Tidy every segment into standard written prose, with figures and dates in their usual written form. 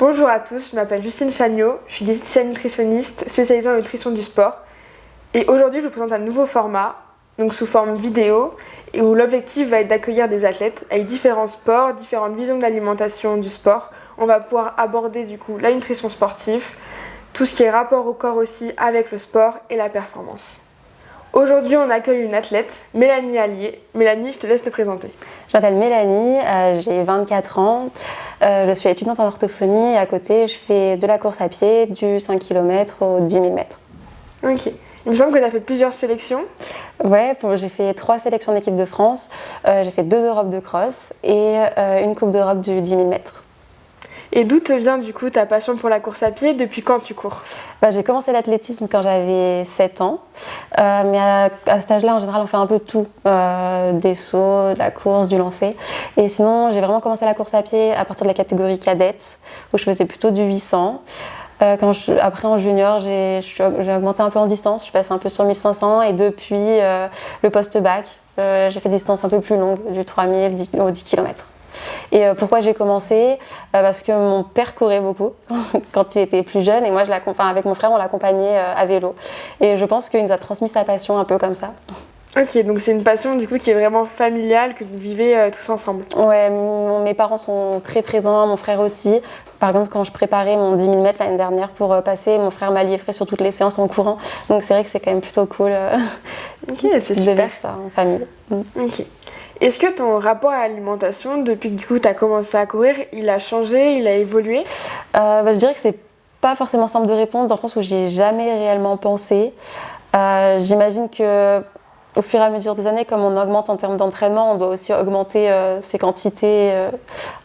Bonjour à tous, je m'appelle Justine Chagnot, je suis diététicienne nutritionniste spécialisée en nutrition du sport. Et aujourd'hui, je vous présente un nouveau format, donc sous forme vidéo, et où l'objectif va être d'accueillir des athlètes avec différents sports, différentes visions de l'alimentation du sport. On va pouvoir aborder du coup la nutrition sportive, tout ce qui est rapport au corps aussi avec le sport et la performance. Aujourd'hui, on accueille une athlète, Mélanie Allier. Mélanie, je te laisse te présenter. Je m'appelle Mélanie, j'ai 24 ans, je suis étudiante en orthophonie et à côté, je fais de la course à pied, du 5 km au 10 000 mètres. Ok. Il me semble que tu as fait plusieurs sélections. Ouais, j'ai fait 3 sélections d'équipe de France, j'ai fait 2 Europes de cross et une Coupe d'Europe du 10 000 mètres. Et d'où te vient du coup ta passion pour la course à pied? Depuis quand tu cours? J'ai commencé l'athlétisme quand j'avais 7 ans, mais à cet âge-là, en général, on fait un peu de tout, des sauts, de la course, du lancer. Et sinon, j'ai vraiment commencé la course à pied à partir de la catégorie cadette, où je faisais plutôt du 800. Après, en junior, j'ai augmenté un peu en distance, je suis passée un peu sur 1500 et depuis le post-bac, j'ai fait des distances un peu plus longues, du 3000 au 10 km. Et pourquoi j'ai commencé? Parce que mon père courait beaucoup quand il était plus jeune et moi, avec mon frère, on l'accompagnait à vélo. Et je pense qu'il nous a transmis sa passion un peu comme ça. Ok, donc c'est une passion du coup qui est vraiment familiale, que vous vivez tous ensemble. Ouais, mes parents sont très présents, mon frère aussi. Par exemple, quand je préparais mon 10 000 mètres l'année dernière pour passer, mon frère m'a livré sur toutes les séances en courant. Donc c'est vrai que c'est quand même plutôt cool Ok, c'est de super. vivre ça en famille. Ok. Est-ce que ton rapport à l'alimentation, depuis que du coup tu as commencé à courir, il a changé, il a évolué? Je dirais que c'est pas forcément simple de répondre dans le sens où j'y ai jamais réellement pensé. J'imagine que au fur et à mesure des années, comme on augmente en termes d'entraînement, on doit aussi augmenter ses quantités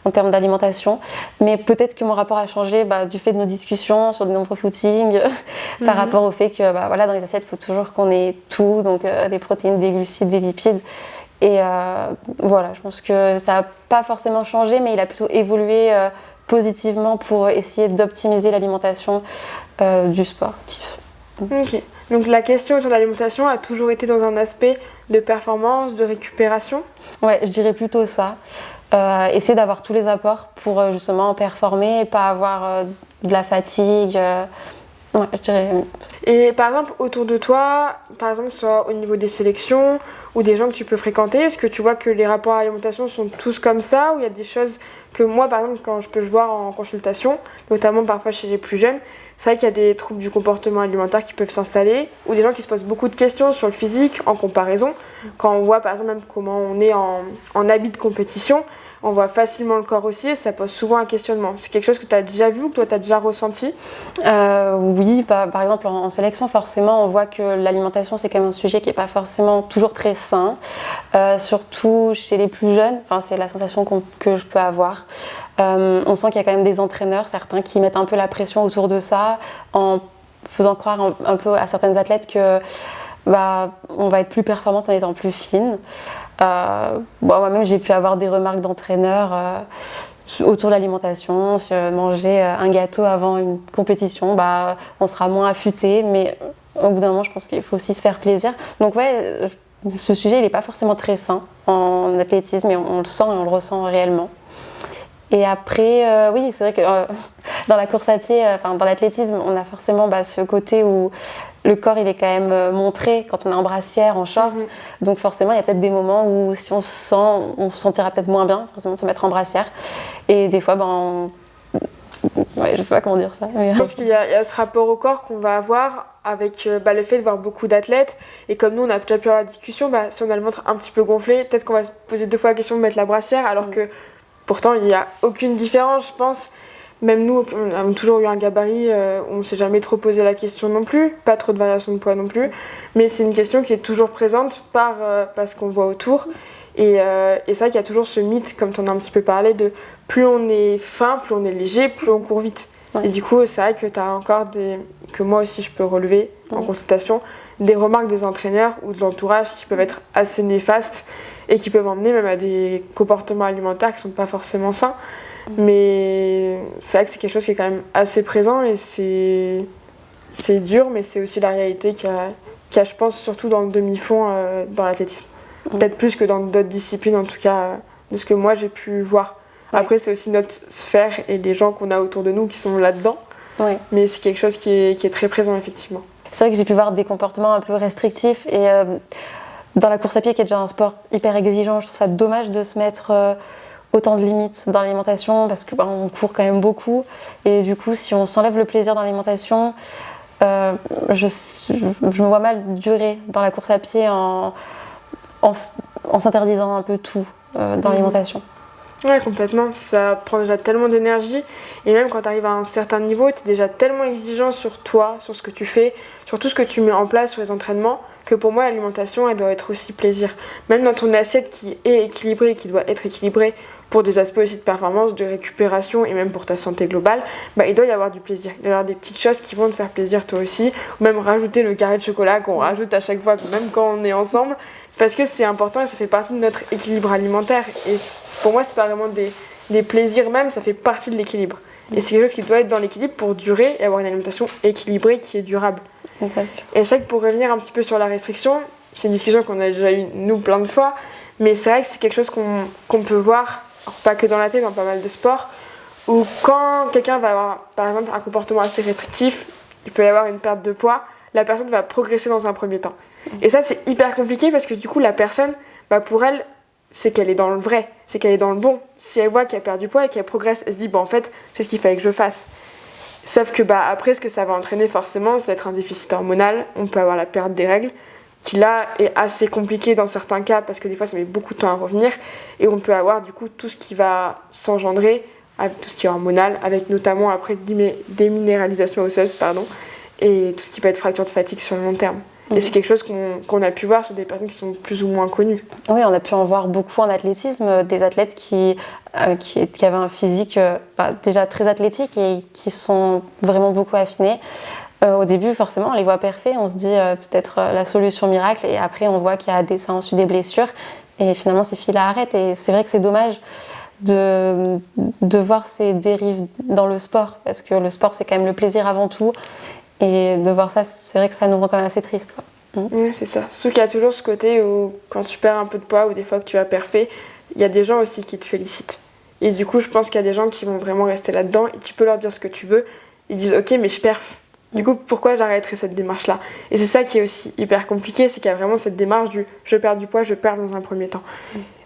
en termes d'alimentation. Mais peut-être que mon rapport a changé du fait de nos discussions sur de nombreux footings, par rapport au fait que dans les assiettes, il faut toujours qu'on ait tout, donc des protéines, des glucides, des lipides. Et je pense que ça n'a pas forcément changé, mais il a plutôt évolué positivement pour essayer d'optimiser l'alimentation du sportif. Ok. Donc la question sur l'alimentation a toujours été dans un aspect de performance, de récupération? Ouais, je dirais plutôt ça. Essayer d'avoir tous les apports pour justement performer et pas avoir de la fatigue. Ouais, je dirais. Et par exemple, autour de toi, par exemple, soit au niveau des sélections ou des gens que tu peux fréquenter, est-ce que tu vois que les rapports à l'alimentation sont tous comme ça, ou il y a des choses que moi, par exemple, quand je peux le voir en consultation, notamment parfois chez les plus jeunes, c'est vrai qu'il y a des troubles du comportement alimentaire qui peuvent s'installer, ou des gens qui se posent beaucoup de questions sur le physique en comparaison. Quand on voit par exemple même comment on est en habit de compétition, on voit facilement le corps aussi et ça pose souvent un questionnement. C'est quelque chose que tu as déjà vu ou que toi tu as déjà ressenti? Oui, par exemple en sélection, forcément, on voit que l'alimentation c'est quand même un sujet qui n'est pas forcément toujours très sain, surtout chez les plus jeunes. Enfin, c'est la sensation que je peux avoir. On sent qu'il y a quand même des entraîneurs, certains qui mettent un peu la pression autour de ça en faisant croire un peu à certaines athlètes que on va être plus performante en étant plus fine. Moi-même, j'ai pu avoir des remarques d'entraîneurs autour de l'alimentation. Si manger un gâteau avant une compétition, on sera moins affûté, mais au bout d'un moment, je pense qu'il faut aussi se faire plaisir. Donc ouais, ce sujet, il n'est pas forcément très sain en athlétisme, mais on le sent et on le ressent réellement. Et après, oui, c'est vrai que dans la course à pied, dans l'athlétisme, on a forcément ce côté où le corps il est quand même montré quand on est en brassière, en short. Donc forcément, il y a peut-être des moments où si on se sent, on se sentira peut-être moins bien forcément de se mettre en brassière. Et des fois, je sais pas comment dire ça. Mais... Je pense qu'il y a ce rapport au corps qu'on va avoir avec le fait de voir beaucoup d'athlètes. Et comme nous, on a déjà pu avoir la discussion, si on a le ventre un petit peu gonflé, peut-être qu'on va se poser 2 fois la question de mettre la brassière, alors que pourtant, il n'y a aucune différence, je pense. Même nous, on a toujours eu un gabarit, on ne s'est jamais trop posé la question non plus, pas trop de variation de poids non plus. Mais c'est une question qui est toujours présente par ce qu'on voit autour. Et c'est vrai qu'il y a toujours ce mythe, comme tu en as un petit peu parlé, de plus on est fin, plus on est léger, plus on court vite. Ouais. Et du coup, c'est vrai que tu as encore que moi aussi je peux relever en consultation, des remarques des entraîneurs ou de l'entourage qui peuvent être assez néfastes et qui peuvent emmener même à des comportements alimentaires qui ne sont pas forcément sains. Mais c'est vrai que c'est quelque chose qui est quand même assez présent et c'est dur, mais c'est aussi la réalité qu'il y a, je pense, surtout dans le demi-fond dans l'athlétisme. Peut-être plus que dans d'autres disciplines, en tout cas, de ce que moi j'ai pu voir. Ouais. Après, c'est aussi notre sphère et les gens qu'on a autour de nous qui sont là-dedans. Ouais. Mais c'est quelque chose qui est très présent, effectivement. C'est vrai que j'ai pu voir des comportements un peu restrictifs et dans la course à pied, qui est déjà un sport hyper exigeant, je trouve ça dommage de se mettre autant de limites dans l'alimentation parce qu'on court quand même beaucoup. Et du coup, si on s'enlève le plaisir dans l'alimentation, je me vois mal durer dans la course à pied en s'interdisant un peu tout dans l'alimentation. Ouais, complètement. Ça prend déjà tellement d'énergie. Et même quand tu arrives à un certain niveau, tu es déjà tellement exigeant sur toi, sur ce que tu fais, sur tout ce que tu mets en place sur les entraînements, que pour moi, l'alimentation, elle doit être aussi plaisir. Même dans ton assiette qui est équilibrée, qui doit être équilibrée pour des aspects aussi de performance, de récupération et même pour ta santé globale, il doit y avoir du plaisir. Il doit y avoir des petites choses qui vont te faire plaisir toi aussi. Ou même rajouter le carré de chocolat qu'on rajoute à chaque fois, même quand on est ensemble. Parce que c'est important et ça fait partie de notre équilibre alimentaire. Et pour moi, c'est pas vraiment des plaisirs même, ça fait partie de l'équilibre. Et c'est quelque chose qui doit être dans l'équilibre pour durer et avoir une alimentation équilibrée qui est durable. Donc ça, et c'est vrai que pour revenir un petit peu sur la restriction, c'est une discussion qu'on a déjà eue nous plein de fois, mais c'est vrai que c'est quelque chose qu'on peut voir, pas que dans la tête, dans pas mal de sports, où quand quelqu'un va avoir par exemple un comportement assez restrictif, il peut y avoir une perte de poids, la personne va progresser dans un premier temps. Et ça, c'est hyper compliqué parce que du coup, la personne, pour elle, c'est qu'elle est dans le vrai, c'est qu'elle est dans le bon. Si elle voit qu'elle perd du poids et qu'elle progresse, elle se dit, en fait, c'est ce qu'il fallait que je fasse. Sauf que après, ce que ça va entraîner forcément, c'est être un déficit hormonal. On peut avoir la perte des règles, qui là est assez compliqué dans certains cas parce que des fois, ça met beaucoup de temps à revenir. Et on peut avoir du coup tout ce qui va s'engendrer, avec tout ce qui est hormonal, avec notamment après déminéralisation osseuse, et tout ce qui peut être fracture de fatigue sur le long terme. Et c'est quelque chose qu'on a pu voir sur des personnes qui sont plus ou moins connues. Oui, on a pu en voir beaucoup en athlétisme, des athlètes qui avaient un physique déjà très athlétique et qui sont vraiment beaucoup affinés. Au début, forcément, on les voit parfaits, on se dit peut-être la solution miracle, et après on voit qu'il y a ça ensuite des blessures, et finalement ces filles-là arrêtent. Et c'est vrai que c'est dommage de voir ces dérives dans le sport, parce que le sport c'est quand même le plaisir avant tout. Et de voir ça, c'est vrai que ça nous rend quand même assez triste, quoi. Oui, c'est ça. Sauf qu'il y a toujours ce côté où quand tu perds un peu de poids ou des fois que tu as perfait, il y a des gens aussi qui te félicitent. Et du coup, je pense qu'il y a des gens qui vont vraiment rester là-dedans et tu peux leur dire ce que tu veux. Ils disent ok, mais je perf. Du coup, pourquoi j'arrêterais cette démarche-là? Et c'est ça qui est aussi hyper compliqué, c'est qu'il y a vraiment cette démarche du je perds du poids, je perds dans un premier temps.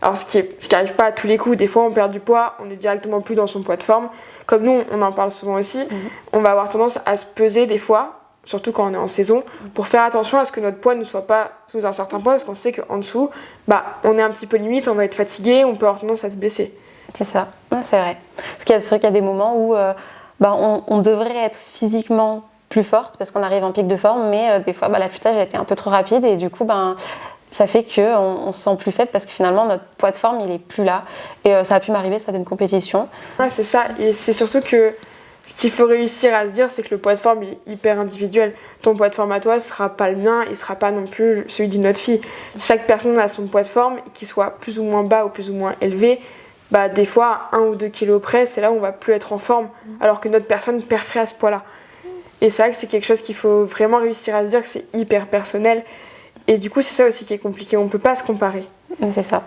Alors, ce qui n'arrive pas à tous les coups, des fois on perd du poids, on est directement plus dans son poids de forme. Comme nous, on en parle souvent aussi, on va avoir tendance à se peser des fois, surtout quand on est en saison, pour faire attention à ce que notre poids ne soit pas sous un certain poids, parce qu'on sait qu'en dessous, on est un petit peu limite, on va être fatigué, on peut avoir tendance à se blesser. C'est ça, c'est vrai. C'est vrai qu'il y a des moments où on devrait être physiquement plus forte parce qu'on arrive en pic de forme, mais des fois l'affûtage a été un peu trop rapide et du coup ça fait qu'on se sent plus faible parce que finalement notre poids de forme il est plus là. Et ça a pu m'arriver sur une compétition. Ouais, c'est ça, et c'est surtout que ce qu'il faut réussir à se dire, c'est que le poids de forme il est hyper individuel. Ton poids de forme à toi ne sera pas le mien, il ne sera pas non plus celui d'une autre fille. Chaque personne a son poids de forme, qu'il soit plus ou moins bas ou plus ou moins élevé. Des fois, à 1 ou 2 kilos près, c'est là où on va plus être en forme, alors que notre personne perferait à ce poids-là. Et c'est vrai que c'est quelque chose qu'il faut vraiment réussir à se dire que c'est hyper personnel. Et du coup, c'est ça aussi qui est compliqué, on ne peut pas se comparer. C'est ça.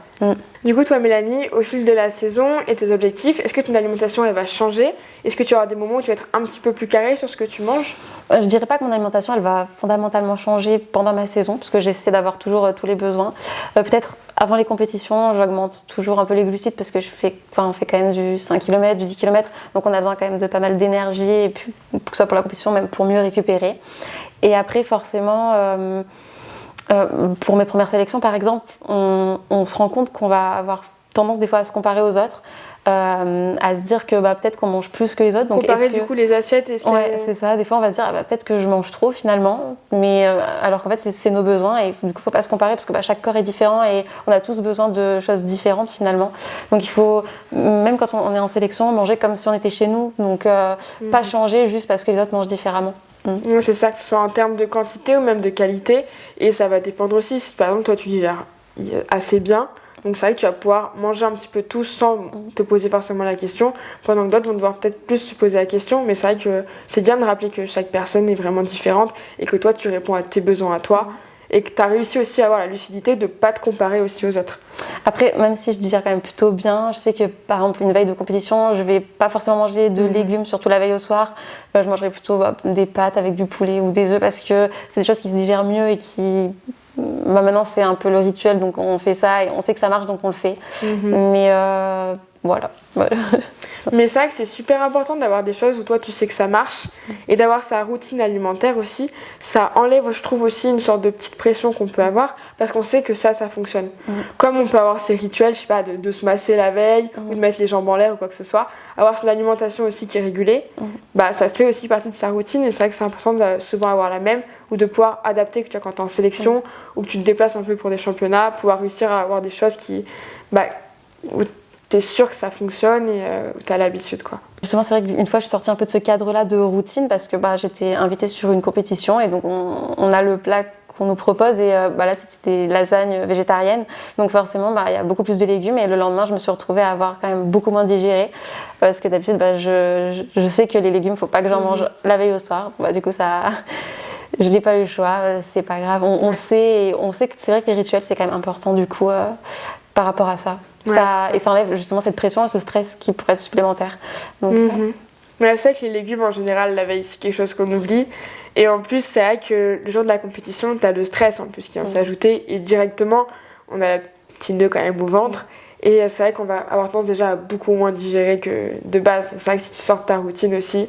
Du coup, toi, Mélanie, au fil de la saison et tes objectifs, est-ce que ton alimentation, elle va changer? Est-ce que tu auras des moments où tu vas être un petit peu plus carré sur ce que tu manges? Je dirais pas que mon alimentation, elle va fondamentalement changer pendant ma saison, parce que j'essaie d'avoir toujours tous les besoins. Peut-être avant les compétitions, j'augmente toujours un peu les glucides, parce que on fait quand même du 5 km, du 10 km, donc on a besoin quand même de pas mal d'énergie, et puis que ce soit pour la compétition, même pour mieux récupérer. Et après, forcément... pour mes premières sélections, par exemple, on se rend compte qu'on va avoir tendance des fois à se comparer aux autres, à se dire que peut-être qu'on mange plus que les autres. Donc, comparer du coup les assiettes et ouais, c'est ça. Des fois, on va se dire peut-être que je mange trop finalement, mais alors qu'en fait, c'est nos besoins et du coup, faut pas se comparer parce que chaque corps est différent et on a tous besoin de choses différentes finalement. Donc, il faut, même quand on est en sélection, manger comme si on était chez nous. Donc, pas changer juste parce que les autres mangent différemment. C'est ça, que ce soit en termes de quantité ou même de qualité, et ça va dépendre aussi. Si par exemple toi tu digères assez bien, donc c'est vrai que tu vas pouvoir manger un petit peu tout sans te poser forcément la question, pendant que d'autres vont devoir peut-être plus se poser la question, mais c'est vrai que c'est bien de rappeler que chaque personne est vraiment différente et que toi tu réponds à tes besoins à toi, et que tu as réussi aussi à avoir la lucidité de ne pas te comparer aussi aux autres. Après, même si je digère quand même plutôt bien, je sais que par exemple une veille de compétition, je vais pas forcément manger de légumes, surtout la veille au soir. Je mangerai plutôt des pâtes avec du poulet ou des œufs parce que c'est des choses qui se digèrent mieux et qui... maintenant c'est un peu le rituel, donc on fait ça et on sait que ça marche donc on le fait. Mais voilà. Mais c'est vrai que c'est super important d'avoir des choses où toi tu sais que ça marche et d'avoir sa routine alimentaire aussi. Ça enlève, je trouve, aussi une sorte de petite pression qu'on peut avoir parce qu'on sait que ça fonctionne. Comme on peut avoir ces rituels, je sais pas, de se masser la veille ou de mettre les jambes en l'air ou quoi que ce soit, avoir son alimentation aussi qui est régulée, bah, ça fait aussi partie de sa routine et c'est vrai que c'est important de souvent avoir la même ou de pouvoir adapter que tu vois, quand tu es en sélection ou que tu te déplaces un peu pour des championnats, pouvoir réussir à avoir des choses qui... où t'es sûr que ça fonctionne et t'as l'habitude, quoi. Justement, c'est vrai qu'une fois, je suis sortie un peu de ce cadre-là de routine parce que j'étais invitée sur une compétition et donc on a le plat qu'on nous propose et là, c'était des lasagnes végétariennes. Donc forcément, il y a beaucoup plus de légumes et le lendemain, je me suis retrouvée à avoir quand même beaucoup moins digéré parce que d'habitude, je sais que les légumes, faut pas que j'en mange la veille au soir. Du coup, ça... Je n'ai pas eu le choix, c'est pas grave. On le sait et on sait que c'est vrai que les rituels, c'est quand même important du coup par rapport à ça. Et ça enlève justement cette pression et ce stress qui pourrait être supplémentaire. Donc, Mais c'est vrai que les légumes en général, la veille, c'est quelque chose qu'on oublie. Et en plus, c'est vrai que le jour de la compétition, tu as le stress en plus qui vient s'ajouter. Et directement, on a la petite nœud quand même au ventre. Et c'est vrai qu'on va avoir tendance déjà à beaucoup moins digérer que de base. Donc c'est vrai que si tu sors de ta routine aussi,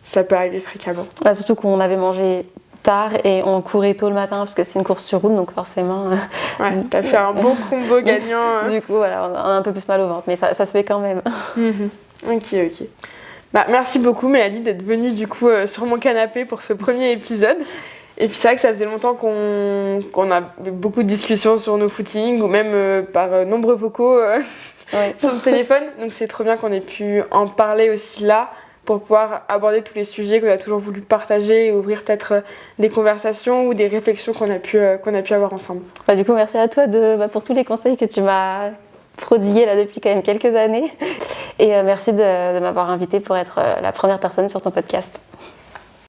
ça peut arriver fréquemment. Surtout qu'on avait mangé tard et on courait tôt le matin parce que c'est une course sur route, donc forcément... Ouais, t'as fait un bon combo gagnant. Du coup, voilà, on a un peu plus mal au ventre, mais ça se fait quand même. Ok. Merci beaucoup Mélanie d'être venue du coup sur mon canapé pour ce premier épisode. Et puis c'est vrai que ça faisait longtemps qu'on a beaucoup de discussions sur nos footings ou même par nombreux vocaux sur le téléphone. Donc c'est trop bien qu'on ait pu en parler aussi là pour pouvoir aborder tous les sujets qu'on a toujours voulu partager et ouvrir peut-être des conversations ou des réflexions qu'on a pu avoir ensemble. Du coup, merci à toi pour tous les conseils que tu m'as prodigués là depuis quand même quelques années. Et merci de m'avoir invitée pour être la première personne sur ton podcast.